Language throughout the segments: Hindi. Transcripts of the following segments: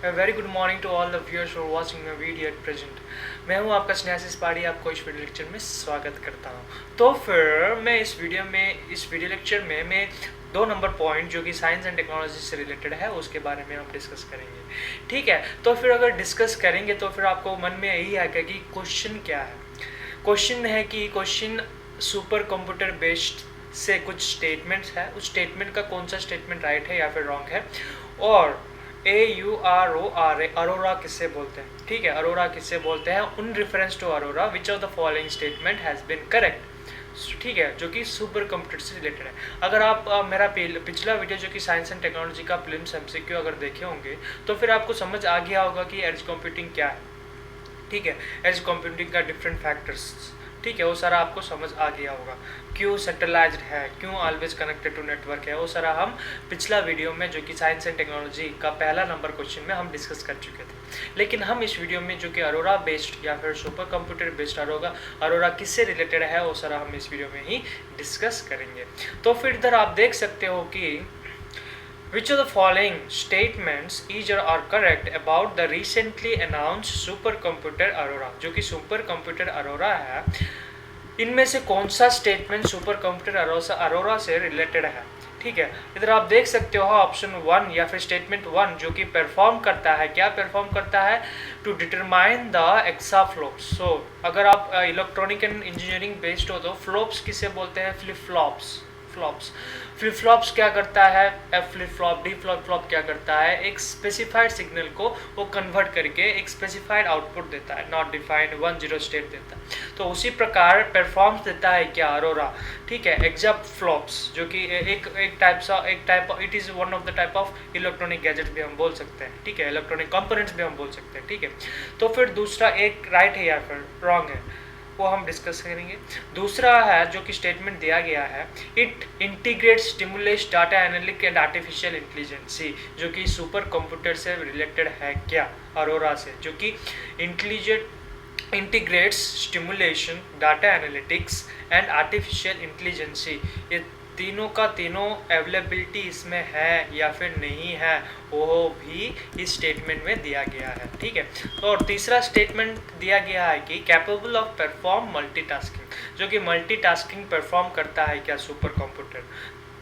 Very good morning to all the viewers for watching my video at present. मैं हूं आपका स्नेहाशीष पाड़ी, आपको इस वीडियो लेक्चर में स्वागत करता हूं। तो फिर मैं इस वीडियो लेक्चर में मैं 2 नंबर पॉइंट जो कि साइंस एंड टेक्नोलॉजी से रिलेटेड है उसके बारे में हम डिस्कस करेंगे। ठीक है, तो फिर अगर डिस्कस करेंगे तो फिर आपको मन में यही आएगा कि क्वेश्चन क्या है। क्वेश्चन है कि क्वेश्चन सुपर कंप्यूटर बेस्ड से कुछ स्टेटमेंट्स है, उस स्टेटमेंट का कौन सा स्टेटमेंट राइट है या फिर रॉन्ग है, और AURORA अरोरा किससे बोलते हैं। ठीक है, अरोरा किससे बोलते हैं, in reference to Aurora which of the following statement has been correct. ठीक है, जो कि सुपर कंप्यूटर से रिलेटेड है। अगर आप मेरा पिछला वीडियो जो कि साइंस एंड टेक्नोलॉजी का प्रीलिम्स MCQ अगर देखे होंगे तो फिर आपको समझ आ गया होगा कि एज कंप्यूटिंग क्या है। ठीक है, एज कंप्यूटिंग का डिफरेंट फैक्टर्स, ठीक है, वो सारा आपको समझ आ गया होगा। क्यों सेंट्रलाइज्ड है, क्यों ऑलवेज कनेक्टेड टू नेटवर्क है, वो सारा हम पिछला वीडियो में जो कि साइंस एंड टेक्नोलॉजी का पहला नंबर क्वेश्चन में हम डिस्कस कर चुके थे। लेकिन हम इस वीडियो में जो कि अरोरा बेस्ड या फिर सुपर कंप्यूटर बेस्ड अरोरा किससे रिलेटेड है वो सारा हम इस वीडियो में ही डिस्कस करेंगे। तो फिर इधर आप देख सकते हो कि which of the following statements is or are correct about the recently announced supercomputer Aurora। जो कि सुपर कंप्यूटर अरोरा है, इनमें से कौन सा स्टेटमेंट सुपर कंप्यूटर अरोरा से रिलेटेड है। ठीक है, इधर आप देख सकते हो ऑप्शन 1 या फिर स्टेटमेंट 1 जो कि परफॉर्म करता है, क्या परफॉर्म करता है, टू डिटरमाइन द एक्साफ्लोप्स। सो अगर आप इलेक्ट्रॉनिक एंड इंजीनियरिंग बेस्ड हो तो फ्लोप्स किसे बोलते हैं, फ्लिप फ्लॉप्स। फ्लिप फ्लॉप्स क्या करता है, F flip flop, D flip flop क्या करता है, एक स्पेसिफाइड सिग्नल को वो कन्वर्ट करके एक स्पेसिफाइड आउटपुट देता है, नॉट डिफाइंड 1-0 स्टेट देता है। तो उसी प्रकार परफॉर्म्स देता है क्या, अरोरा। ठीक है, एग्जैक्ट फ्लॉप्स जो कि एक type it is one of the type of electronic gadget भी हम बोल सकते हैं। ठीक है, इलेक्ट्रॉनिक कंपोनेंट्स भी हम बोल सकते हैं। ठीक है, तो फिर दूसरा एक राइट है या फिर रॉन्ग है वो हम डिस्कस करेंगे। दूसरा है जो कि स्टेटमेंट दिया गया है, it integrate stimulates data analytic and artificial intelligence, जो कि सुपर कंप्यूटर से रिलेटेड है क्या, अरोरा से, जो कि integrates stimulation, data analytics and artificial intelligence, ये तीनों का तीनों अवेलेबिलिटी इसमें है या फिर नहीं है वो भी इस स्टेटमेंट में दिया गया है। ठीक है, और तीसरा स्टेटमेंट दिया गया है कि कैपेबल ऑफ परफॉर्म मल्टीटास्किंग, जो कि मल्टीटास्किंग परफॉर्म करता है क्या सुपर कंप्यूटर।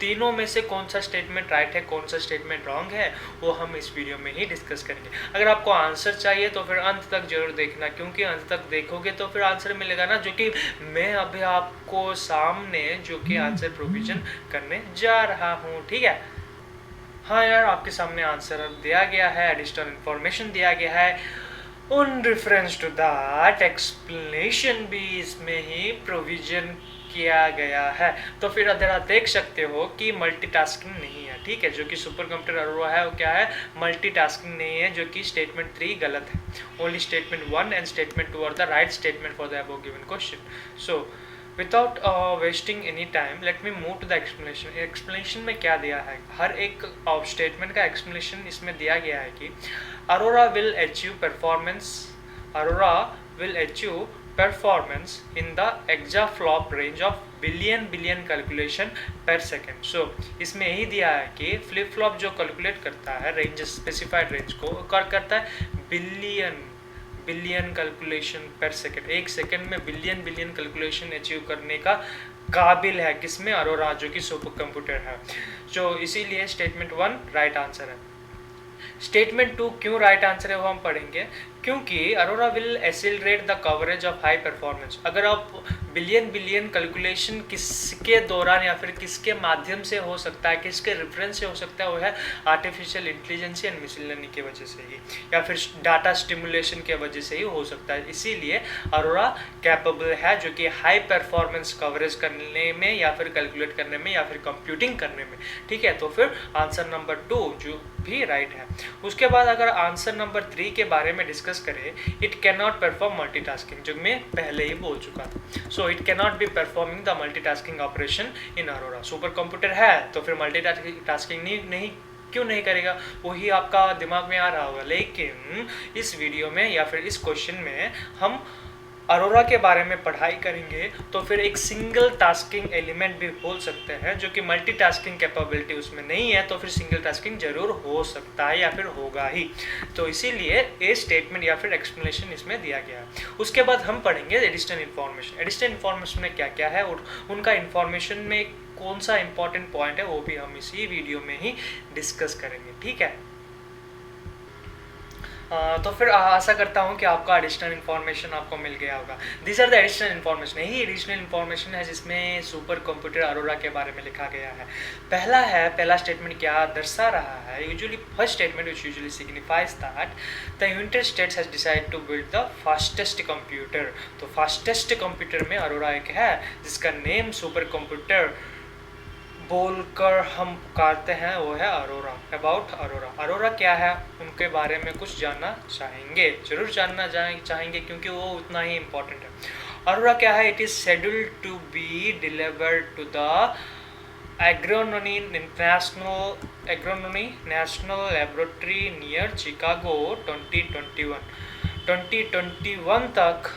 तीनों में से कौन सा स्टेटमेंट राइट है, कौन सा स्टेटमेंट रॉन्ग है, वो हम इस वीडियो में ही डिस्कस करेंगे। अगर आपको आंसर चाहिए तो फिर अंत तक जरूर देखना, क्योंकि अंत तक देखोगे तो फिर आंसर मिलेगा ना, जो कि मैं अभी आपको सामने जो कि आंसर प्रोविजन करने जा रहा हूँ। ठीक है, हाँ यार, आपके सामने आंसर दिया गया है, एडिशनल इंफॉर्मेशन दिया गया है, उन रेफरेंस टू दैट एक्सप्लेनेशन भी इसमें ही प्रोविजन किया गया है। तो फिर अगर आप देख सकते हो कि मल्टीटास्किंग नहीं है। ठीक है, जो कि सुपर कंप्यूटर अरोरा है वो क्या है, मल्टीटास्किंग नहीं है, जो कि स्टेटमेंट 3 गलत है। Only statement 1 and statement 2 are the right statement for the above given question. So without wasting any time let me move to the explanation. Explanation में क्या दिया है, हर एक स्टेटमेंट का एक्सप्लेनेशन इसमें दिया गया है कि Arora will achieve performance in the exaflop range of billion calculation per second। सो इसमें यही दिया है कि फ्लिप फ्लॉप जो कैलकुलेट करता है रेंज, स्पेसिफाइड रेंज को करता है बिलियन कैलकुलेशन पर सेकेंड। एक सेकेंड में बिलियन कैलकुलेशन अचीव करने का काबिल है, किसमें, अरोरा, जो कि सुपर कंप्यूटर है। जो इसीलिए स्टेटमेंट 1 राइट आंसर है। स्टेटमेंट 2 क्यों राइट आंसर है वो हम पढ़ेंगे, क्योंकि Arora will accelerate the coverage of high performance. अगर आप बिलियन कैलकुलेशन किसके दौरान या फिर किसके माध्यम से हो सकता है, किसके रेफरेंस से हो सकता है, वो है artificial intelligence and machine learning की वजह से ही, या फिर डाटा स्टिमुलेशन के वजह से ही हो सकता है। इसीलिए अरोरा कैपेबल है जो कि हाई परफॉर्मेंस कवरेज करने में या फिर कैलकुलेट करने में या फिर कंप्यूटिंग करने में। ठीक है, तो फिर आंसर नंबर 2 जो भी राइट है। उसके बाद अगर आंसर नंबर 3 के बारे में डिस्कस करें, it can not perform multitasking, जो मैं पहले ही बोल चुका था। So it can not be performing the multitasking operation in Arora. Super computer है तो फिर मल्टीटास्किंग नहीं क्यों नहीं करेगा, वही आपका दिमाग में आ रहा होगा। लेकिन इस वीडियो में या फिर इस क्वेश्चन में हम अरोरा के बारे में पढ़ाई करेंगे तो फिर एक सिंगल टास्किंग एलिमेंट भी बोल सकते हैं, जो कि मल्टीटास्किंग कैपेबिलिटी उसमें नहीं है, तो फिर सिंगल टास्किंग जरूर हो सकता है या फिर होगा ही। तो इसीलिए ये स्टेटमेंट या फिर एक्सप्लेनेशन इसमें दिया गया है। उसके बाद हम पढ़ेंगे एडिशनल इन्फॉर्मेशन। एडिशनल इन्फॉर्मेशन में क्या क्या है और उनका इन्फॉर्मेशन में कौन सा इंपॉर्टेंट पॉइंट है, वो भी हम इसी वीडियो में ही डिस्कस करेंगे, ठीक है। तो फिर आशा करता हूँ कि आपका एडिशनल इन्फॉर्मेशन आपको मिल गया होगा। This are the additional information. यही एडिशनल इन्फॉर्मेशन है जिसमें सुपर कंप्यूटर अरोरा के बारे में लिखा गया है। पहला स्टेटमेंट क्या दर्शा रहा है? Usually first statement which usually signifies that the United States has decided to build the fastest computer. तो फास्टेस्ट कंप्यूटर में अरोरा एक है, जिसका नेम सुपर कंप्यूटर बोलकर हम पुकारते हैं, वो है अरोरा। अबाउट अरोरा। अरोरा क्या है, उनके बारे में कुछ जानना चाहेंगे, जरूर जानना चाहेंगे क्योंकि वो उतना ही इम्पोर्टेंट है। अरोरा क्या है? It is scheduled to be delivered to the agronomy national laboratory near Chicago 2021 तक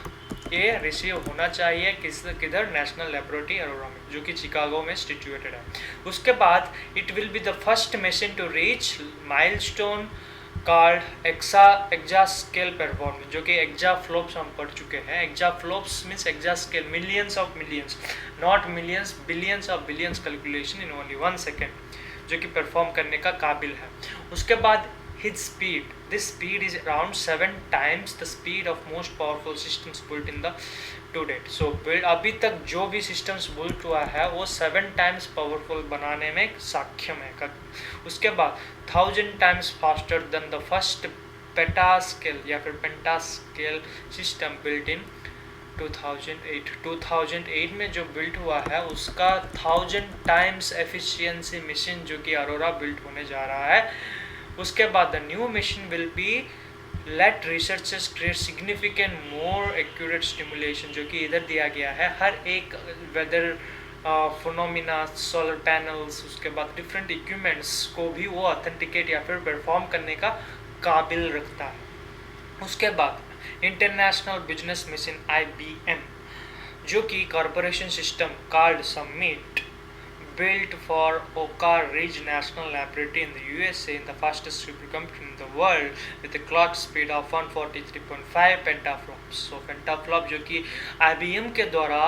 ये रिसीव होना चाहिए। किधर? नेशनल लेबोरेटरी अरोरा में, जो कि चिकागो में सिचुएटेड है। उसके बाद it will be the first mission to reach milestone called exascale performance, जो कि एक्जाफ्लॉप्स हम पढ़ चुके हैं। Exaflops means exascale, millions of millions, not millions, billions of billions calculation in only 1 second, जो कि परफॉर्म करने का काबिल है। उसके बाद his speed, this speed is around 7 times the speed of most powerful systems built in the to date. So अभी तक जो भी systems built हुआ है वो 7 times powerful बनाने में सक्षम है। उसके बाद 1000 times faster than the first petascale या फिर pentascale system built in 2008 में जो बिल्ट हुआ है उसका 1000 times efficiency machine, जो कि अरोरा बिल्ट होने जा रहा है। उसके बाद the new mission will be let researchers create significant more accurate stimulation, जो कि इधर दिया गया है। हर एक वेदर फिनोमिना, सोलर पैनल्स, उसके बाद डिफरेंट इक्विपमेंट्स को भी वो ऑथेंटिकेट या फिर परफॉर्म करने का काबिल रखता है। उसके बाद इंटरनेशनल बिजनेस मिशन IBM, जो कि corporation system called summit built for Oak Ridge National Laboratory in the USA, in the fastest supercomputer in the world with a clock speed of 143.5 petaflops. So petaflop जो कि IBM के द्वारा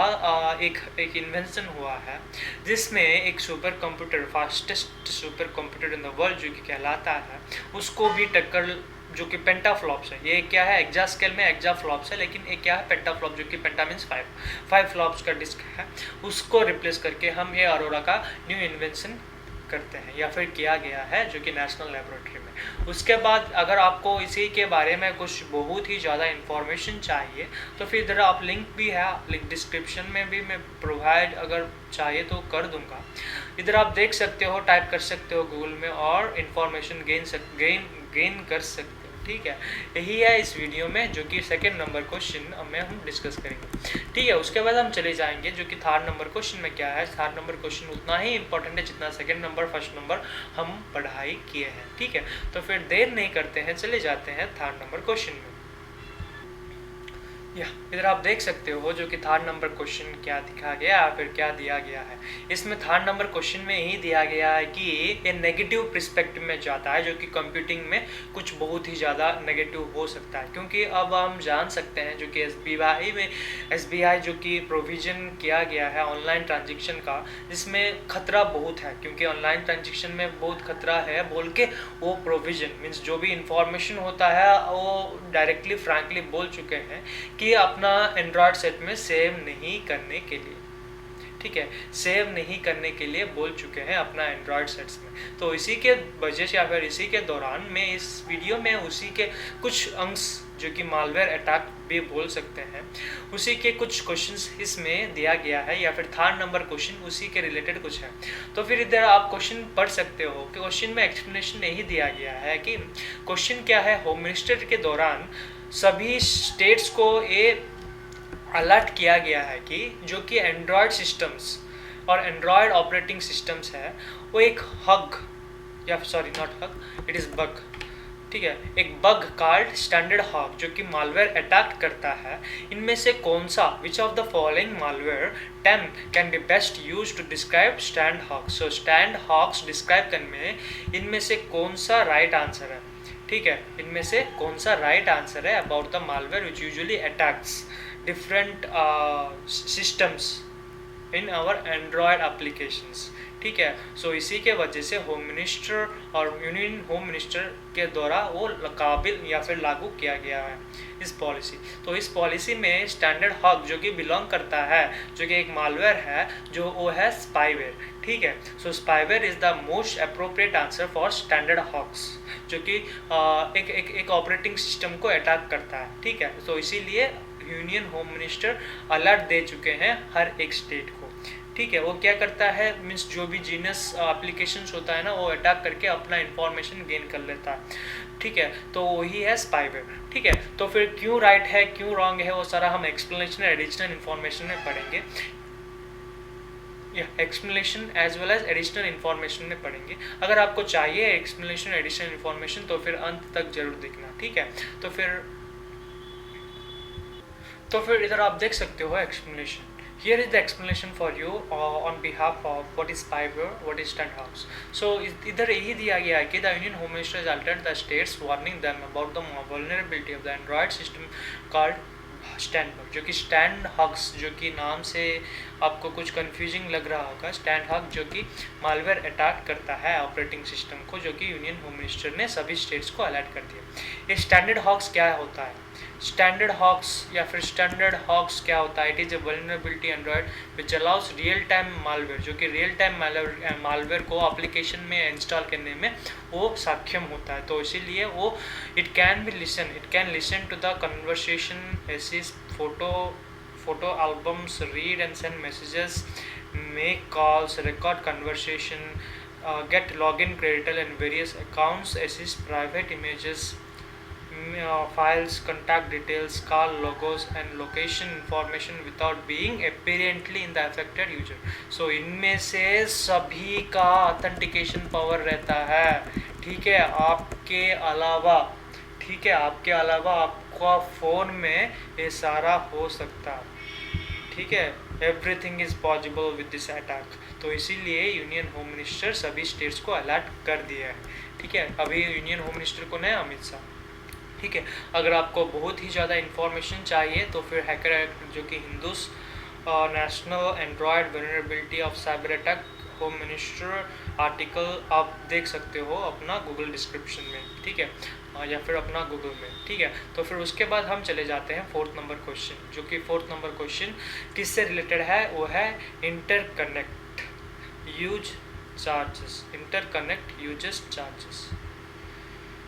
एक इन्वेंशन हुआ है, जिसमें एक super computer, fastest super computer in the world जो कि कहलाता है, उसको भी टक्कर, जो कि पेंटाफ्लॉप्स है। ये क्या है? एक्जास्केल में एक्जाफ्लॉप्स है, लेकिन ये क्या है? पेंटाफ्लॉप, जो कि पेंटा मीन्स 5 फ्लॉप्स का डिस्क है। उसको रिप्लेस करके हम ये अरोरा का न्यू इन्वेंशन करते हैं या फिर किया गया है, जो कि नेशनल लेबोरेटरी में। उसके बाद अगर आपको इसी के बारे में कुछ बहुत ही ज़्यादा इन्फॉर्मेशन चाहिए तो फिर इधर आप लिंक भी है, लिंक डिस्क्रिप्शन में भी मैं प्रोवाइड अगर चाहिए तो कर दूंगा। इधर आप देख सकते हो, टाइप कर सकते हो गूगल में और इन्फॉर्मेशन गेन कर सकते हो, ठीक है। यही है इस वीडियो में, जो कि सेकंड नंबर क्वेश्चन में हम डिस्कस करेंगे, ठीक है। उसके बाद हम चले जाएंगे जो कि थर्ड नंबर क्वेश्चन में क्या है। थर्ड नंबर क्वेश्चन उतना ही इंपॉर्टेंट है जितना सेकंड नंबर, फर्स्ट नंबर हम पढ़ाई किए हैं, ठीक है। तो फिर देर नहीं करते हैं, चले जाते हैं थर्ड नंबर क्वेश्चन में। इधर आप देख सकते हो जो कि थर्ड नंबर क्वेश्चन क्या दिखा गया या फिर क्या दिया गया है। इसमें थर्ड नंबर क्वेश्चन में यही दिया गया है कि ये नेगेटिव पर्सपेक्टिव में जाता है, जो कि कंप्यूटिंग में कुछ बहुत ही ज़्यादा नेगेटिव हो सकता है। क्योंकि अब हम जान सकते हैं जो कि SBI जो कि प्रोविज़न किया गया है ऑनलाइन ट्रांजेक्शन का, जिसमें खतरा बहुत है, क्योंकि ऑनलाइन ट्रांजेक्शन में बहुत खतरा है बोल के वो प्रोविज़न मीन्स जो भी इंफॉर्मेशन होता है वो डायरेक्टली फ्रैंकली बोल चुके हैं कि अपना एंड्रॉयड सेट में सेव नहीं करने के लिए, ठीक है, सेव नहीं करने के लिए बोल चुके हैं अपना एंड्रॉयड सेट्स में। तो इसी के वजह से या फिर इसी के दौरान मैं इस वीडियो में उसी के कुछ अंश जो कि मालवेयर अटैक भी बोल सकते हैं, उसी के कुछ क्वेश्चंस इसमें दिया गया है या फिर थर्ड नंबर क्वेश्चन उसी के रिलेटेड कुछ है। तो फिर इधर आप क्वेश्चन पढ़ सकते हो कि क्वेश्चन में एक्सप्लेनेशन नहीं दिया गया है कि क्वेश्चन क्या है। होम मिनिस्टर के दौरान सभी स्टेट्स को ये अलर्ट किया गया है कि जो कि एंड्रॉयड सिस्टम्स और एंड्रॉयड ऑपरेटिंग सिस्टम्स है वो एक हग या sorry not hug, it is bug, ठीक है, एक बग कॉल्ड स्टैंडर्ड हॉक जो कि मालवेयर अटैक करता है। इनमें से कौन सा, which of the following malware 10 can be best use to describe stand hawks. So stand hawks describe करने में इनमें से कौन सा राइट आंसर है, ठीक है, इनमें से कौन सा राइट आंसर है about the malware which usually attacks different systems in our Android applications. ठीक है, सो इसी के वजह से होम मिनिस्टर और यूनियन होम मिनिस्टर के द्वारा वो काबिल या फिर लागू किया गया है इस पॉलिसी। तो इस पॉलिसी में स्टैंडर्ड हॉक जो कि बिलोंग करता है, जो कि एक मालवेयर है, जो वो है स्पाईवेयर। ठीक है, so spyware is the most appropriate answer for standard hoax, जो कि एक ऑपरेटिंग सिस्टम को अटैक करता है। ठीक है, तो इसीलिए यूनियन होम मिनिस्टर अलर्ट दे चुके हैं हर एक स्टेट को। ठीक है, वो क्या करता है, मीन्स जो भी जीनस एप्लीकेशंस होता है ना, वो अटैक करके अपना इंफॉर्मेशन गेन कर लेता है। ठीक है, तो वही है स्पाईवेयर। ठीक है, तो फिर क्यों राइट है क्यों रॉन्ग है वो सारा हम एक्सप्लेनेशन एडिशनल इन्फॉर्मेशन में पढ़ेंगे, explanation as well as additional information में पढ़ेंगे। अगर आपको चाहिए एक्सप्लेनेशन एडिशनल इन्फॉर्मेशन तो फिर अंत तक जरूर देखना। ठीक है, तो फिर इधर आप देख सकते हो explanation. Here is the explanation for you on behalf of what is spyware, what is stand hawks. So इधर यही दिया गया है कि the Union Home Minister has altered the states, warning them about the vulnerability of the Android system called stand hawk, जो कि स्टैंड हॉक्स, जो कि नाम से आपको कुछ कंफ्यूजिंग लग रहा होगा। स्टैंड हॉक जो कि मालवेयर अटैक करता है ऑपरेटिंग सिस्टम को, जो कि यूनियन होम मिनिस्टर ने सभी स्टेट्स को अलर्ट कर दिया। ये स्टैंडर्ड हॉक्स क्या होता है, स्टैंडर्ड हॉक्स या फिर स्टैंडर्ड हॉक्स क्या होता है, it is a vulnerability Android which allows real time malware, जो कि रियल टाइम मालवेयर को एप्लीकेशन में इंस्टॉल करने में वो सक्षम होता है। तो इसीलिए वो it can listen to the conversation, message, photo albums, read and send messages, make calls, record conversation, get login credential and various accounts, assist private images, files, contact details, call logos and location information without being apparently in the affected user. So इनमें से सभी का authentication power रहता है। ठीक है, आपके अलावा आपका फ़ोन में ये सारा हो सकता है। ठीक है, everything is possible with this attack. तो इसीलिए यूनियन होम मिनिस्टर सभी स्टेट्स को अलर्ट कर दिया है। ठीक है, अभी यूनियन होम मिनिस्टर कौन है, अमित शाह। ठीक है, अगर आपको बहुत ही ज़्यादा इन्फॉर्मेशन चाहिए तो फिर हैकर एक्ट जो कि Hindus national Android vulnerability of cyber attack home minister article आप देख सकते हो अपना गूगल डिस्क्रिप्शन में। ठीक है, या फिर अपना गूगल में। ठीक है, तो फिर उसके बाद हम चले जाते हैं फोर्थ नंबर क्वेश्चन, जो कि फोर्थ नंबर क्वेश्चन किससे रिलेटेड है, वो है interconnect use charges, interconnect users charges,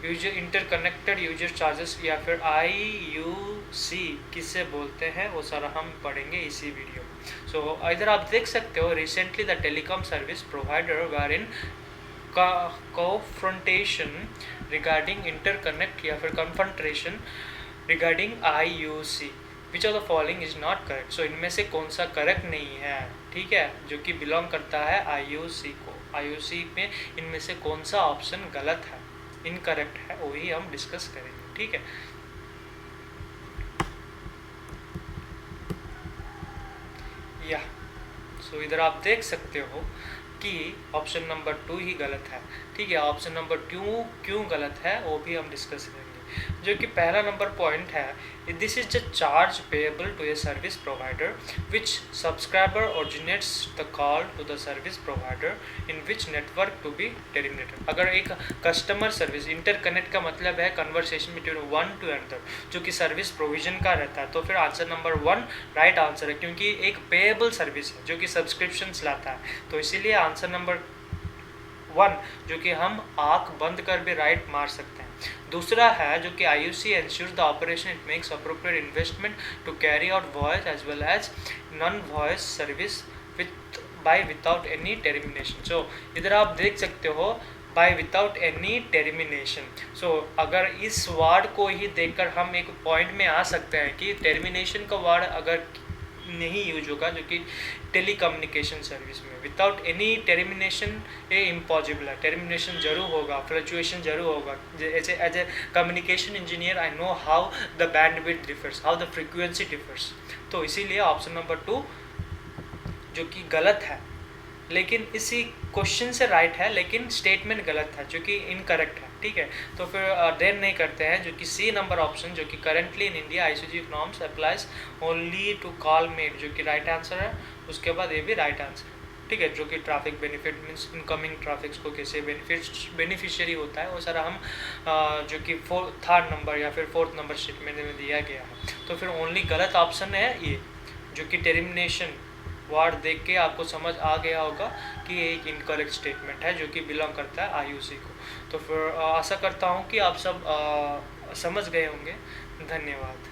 interconnected user charges या फिर IUC किससे बोलते हैं वो सारा हम पढ़ेंगे इसी वीडियो में। सो इधर आप देख सकते हो, recently the telecom service provider were in confrontation regarding interconnect या फिर confrontation regarding IUC, which of the following is not correct। so इनमें से कौन सा करेक्ट नहीं है, ठीक है, जो कि बिलोंग करता है IUC को। IUC में इनमें से कौन सा ऑप्शन गलत है, इनकरेक्ट है, वही हम डिस्कस करेंगे। ठीक है, या सो इधर आप देख सकते हो कि ऑप्शन नंबर 2 ही गलत है। ठीक है, ऑप्शन नंबर 2 क्यों गलत है वो भी हम डिस्कस करेंगे। जो कि पहला नंबर पॉइंट है, this is the charge payable to a service provider which subscriber originates the call to the service provider in which network to be terminated. अगर एक कस्टमर सर्विस, इंटरकनेक्ट का मतलब है conversation between one to another, जो कि सर्विस प्रोविजन का रहता है, तो फिर आंसर नंबर 1 राइट आंसर है, क्योंकि एक पेएबल सर्विस है जो कि सब्सक्रिप्शंस लाता है। तो इसीलिए आंसर नंबर 1 जो कि हम आँख बंद कर भी राइट मार सकते हैं। दूसरा है जो कि IUC ensures the operation it makes appropriate investment to carry out voice as well as non-voice service without any termination। so इधर आप देख सकते हो by without any termination। so अगर इस वर्ड को ही देखकर हम एक पॉइंट में आ सकते हैं कि termination का वर्ड अगर नहीं यूज होगा जो कि टेली कम्युनिकेशन सर्विस में। विदाउट एनी टर्मिनेशन ये इम्पॉसिबल है। टर्मिनेशन जरूर होगा, फ्लक्चुएशन जरूर होगा। As a communication engineer I know how the bandwidth differs, how the frequency differs. तो इसीलिए ऑप्शन नंबर 2 जो कि गलत है, लेकिन इसी क्वेश्चन से राइट है, लेकिन स्टेटमेंट गलत है जो कि इनकरेक्ट है। ठीक है, तो फिर देर नहीं करते हैं, जो कि सी नंबर ऑप्शन जो कि currently in India ICG norms applies only to call made, जो कि राइट आंसर है। उसके बाद ये भी राइट आंसर है। ठीक है, जो कि traffic benefit means incoming traffics को कैसे बेनिफिशियरी होता है वो सारा हम जो कि थर्ड नंबर या फिर फोर्थ नंबर स्टेटमेंट में दिया गया है। तो फिर ओनली गलत ऑप्शन है ये, जो कि टर्मिनेशन वर्ड देख के आपको समझ आ गया होगा कि ये एक इनकरेक्ट स्टेटमेंट है जो कि बिलोंग करता है आईयूसी को। तो फिर आशा करता हूँ कि आप सब समझ गए होंगे। धन्यवाद।